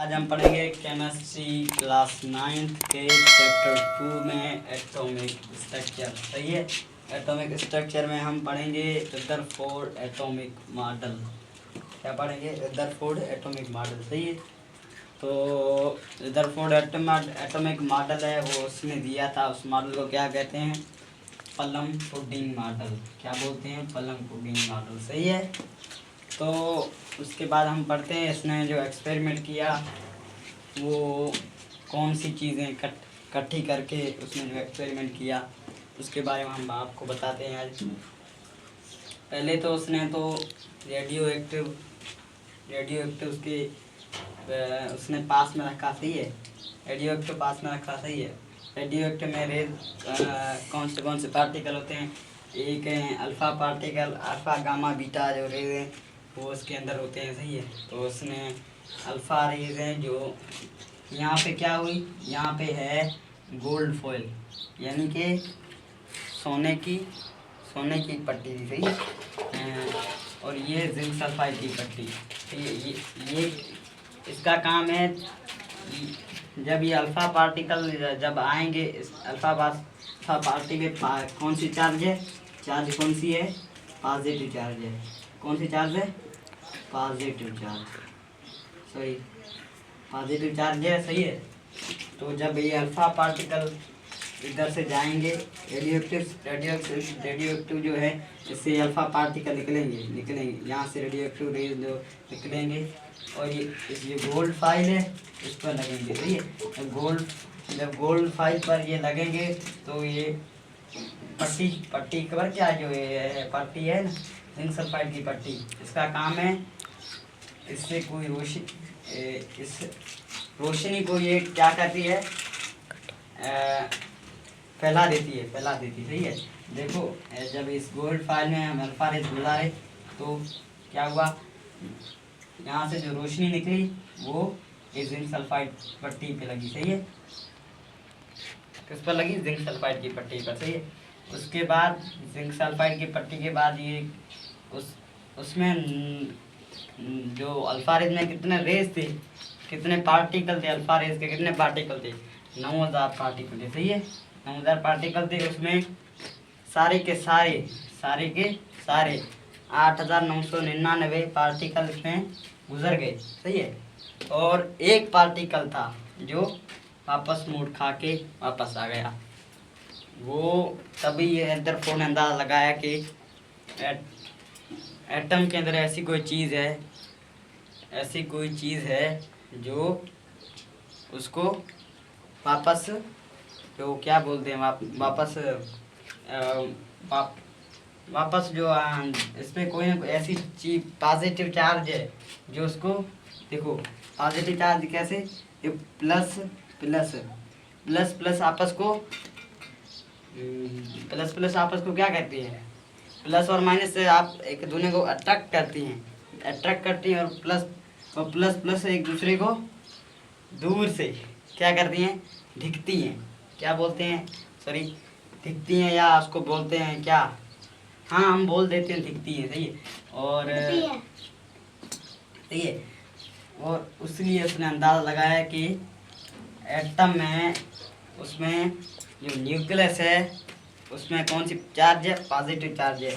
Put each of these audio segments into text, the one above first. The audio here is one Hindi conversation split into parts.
आज हम पढ़ेंगे केमिस्ट्री क्लास 9th के चैप्टर 2 में एटॉमिक स्ट्रक्चर। सही है। एटॉमिक स्ट्रक्चर में हम पढ़ेंगे रदरफोर्ड एटॉमिक मॉडल। क्या पढ़ेंगे? Rutherford atomic model. सही है। तो रदरफोर्ड एटॉमिक मॉडल है वो उसने दिया था। उस मॉडल को क्या कहते हैं? Plum pudding model. क्या बोलते हैं? Plum pudding model. सही है। तो उसके बाद हम पढ़ते हैं इसने जो एक्सपेरिमेंट किया वो कौन सी चीज़ें इकट्ठी करके उसने जो एक्सपेरिमेंट किया उसके बारे में हम आपको बताते हैं आज। पहले तो रेडियो एक्टिव उसने पास में रखा। सही है। रेडियो एक्टिव पास में रखा। सही है। रेडियो एक्टिव में कौन से पार्टिकल होते हैं? एक है alpha particle, alpha gamma beta जो रेज हैं वो उसके अंदर होते हैं। सही है। तो उसने अल्फ़ा रेज हैं जो यहाँ पे क्या हुई, यहाँ पे है गोल्ड फॉइल यानी कि सोने की पट्टी थी। सही है। और ये जिंक सल्फाइड की पट्टी। ये इसका काम है जब ये अल्फ़ा पार्टिकल जब आएंगे इस अल्फ़ा पार्टी में कौन सी चार्ज है? चार्ज कौन सी है? पॉजिटिव चार्ज है। कौन सी चार्ज है? Positive charge. सही, पॉजिटिव चार्ज है। सही है। तो जब ये अल्फ़ा पार्टिकल इधर से जाएंगे रेडियोएक्टिव जो है इससे अल्फ़ा पार्टिकल निकलेंगे यहाँ से रेडियोएक्टिव रेज जो निकलेंगे और ये गोल्ड फाइल है इस पर लगेंगे। सही है। जब गोल्ड फाइल पर ये लगेंगे तो ये पट्टी पर क्या जो ये पट्टी है ना जिंक सल्फाइड की पट्टी, इसका काम है इससे कोई इस रोशनी को ये क्या करती है? फैला देती। सही है। देखो जब इस गोल्ड फाइल में हम अल्फा रेज बुला रहे तो क्या हुआ, यहाँ से जो रोशनी निकली वो इस जिंक सल्फाइड पट्टी पे लगी। सही है। किस पर लगी? जिंक सल्फाइड की पट्टी पर। सही है। उसके बाद जिंक सल्फाइड की पट्टी के बाद ये उसमें जो अल्फा रेज में कितने रेज थे, कितने पार्टिकल थे? अल्फा रेज के कितने पार्टिकल थे? 9000 पार्टिकल थे। सही है। 9000 पार्टिकल थे। उसमें सारे के सारे 8999 पार्टिकल इसमें गुजर गए। सही है। और एक पार्टिकल था जो वापस मोड़ खा के वापस आ गया। वो तभी ये रदरफोर्ड ने अंदाज़ा लगाया कि एटम के अंदर ऐसी कोई चीज़ है जो उसको वापस जो क्या बोलते हैं वापस जो इसमें कोई ना कोई ऐसी चीज पॉजिटिव चार्ज है जो उसको, देखो पॉजिटिव चार्ज कैसे, ये प्लस आपस को क्या कहती है? प्लस और माइनस से आप एक दूसरे को अट्रैक्ट करती हैं और प्लस एक दूसरे को दूर से क्या करती हैं? ढकती हैं। क्या बोलते हैं? सॉरी, ढकती हैं या उसको बोलते हैं क्या? हाँ, हम बोल देते हैं ढकती है। सही है। और सही है। और उसलिए उसने अंदाज़ा लगाया कि एटम में उसमें जो न्यूक्लियस है उसमें कौन सी चार्ज है? पॉजिटिव चार्ज है।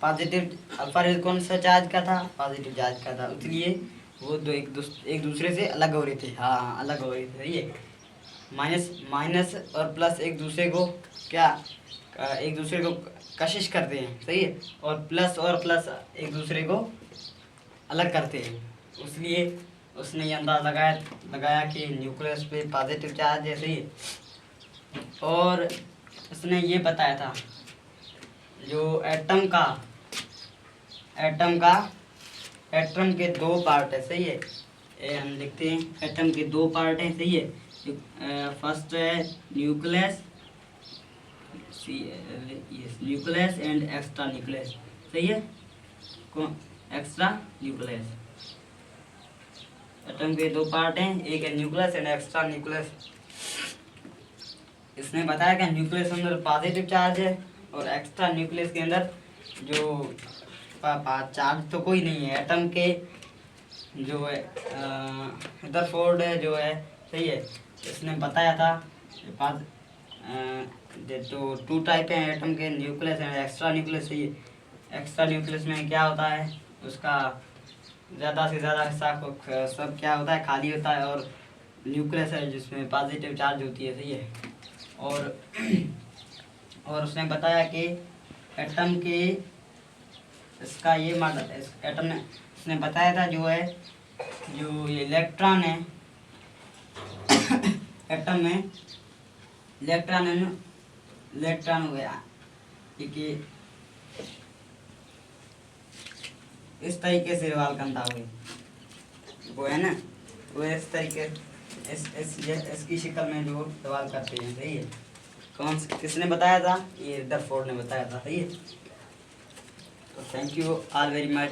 पॉजिटिव अल्फा रेज कौन सा चार्ज का था? पॉजिटिव चार्ज का था। इसलिए वो दो एक दूसरे से अलग हो रहे थे। हाँ, अलग हो रहे थे। सही है। माइनस और प्लस एक दूसरे को कशिश करते हैं। सही है। और प्लस एक दूसरे को अलग करते हैं। इसलिए उसने ये अंदाज़ा लगाया कि न्यूक्लियस पे पॉजिटिव चार्ज है। सही है। और उसने ये बताया था जो एटम के दो पार्ट है। सही है। हम लिखते हैं एटम के दो पार्ट हैं। सही है। फर्स्ट है न्यूक्लियस एंड एक्स्ट्रा न्यूक्लियस। सही है। Extra nucleus. एटम के दो पार्ट हैं, एक है न्यूक्लियस एंड एक्स्ट्रा न्यूक्लियस। इसने बताया कि न्यूक्लियस के अंदर पॉजिटिव चार्ज है और एक्स्ट्रा न्यूक्लियस के अंदर जो चार्ज तो कोई नहीं है। एटम के जो है रदरफोर्ड जो है, सही है, इसने बताया था पाँच तो 2 टाइप हैं एटम के, न्यूक्लियस एंड एक्स्ट्रा न्यूक्लियस। सही है, एक्स्ट्रा न्यूक्लियस में क्या होता है, उसका ज़्यादा से ज़्यादा हिस्सा सब क्या होता है, खाली होता है, और न्यूक्लियस है जिसमें पॉजिटिव चार्ज होती है। सही है, और उसने बताया कि एटम के इसका ये मॉडल एटम ने उसने बताया था जो है, जो ये इलेक्ट्रॉन है एटम में इलेक्ट्रॉन हो गया कि इस तरीके से रिवाल्कन था वो है ना, वो इस तरीके इसकी शक्ल में जो सवाल करते हैं। सही है, किसने बताया था, ये रदरफोर्ड ने बताया था। सही है, तो thank you all very much.